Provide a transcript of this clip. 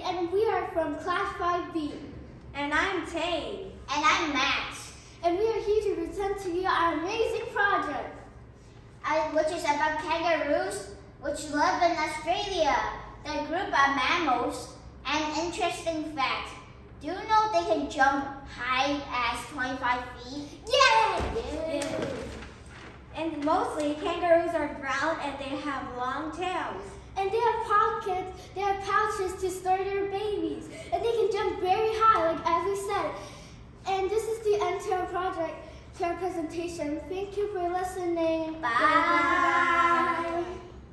and we are from Class 5B. And I'm Tay. And I'm Max. And we are here to present to you our amazing project. Which is about kangaroos, which live in Australia. The group are mammals. And interesting fact, do you know they can jump high as 25 feet? Yay! And mostly kangaroos are brown and they have long tails. And they have pockets, they have pouches to store their babies. And they can jump very high, like as we said. And this is the end to our project, to our presentation. Thank you for listening. Bye.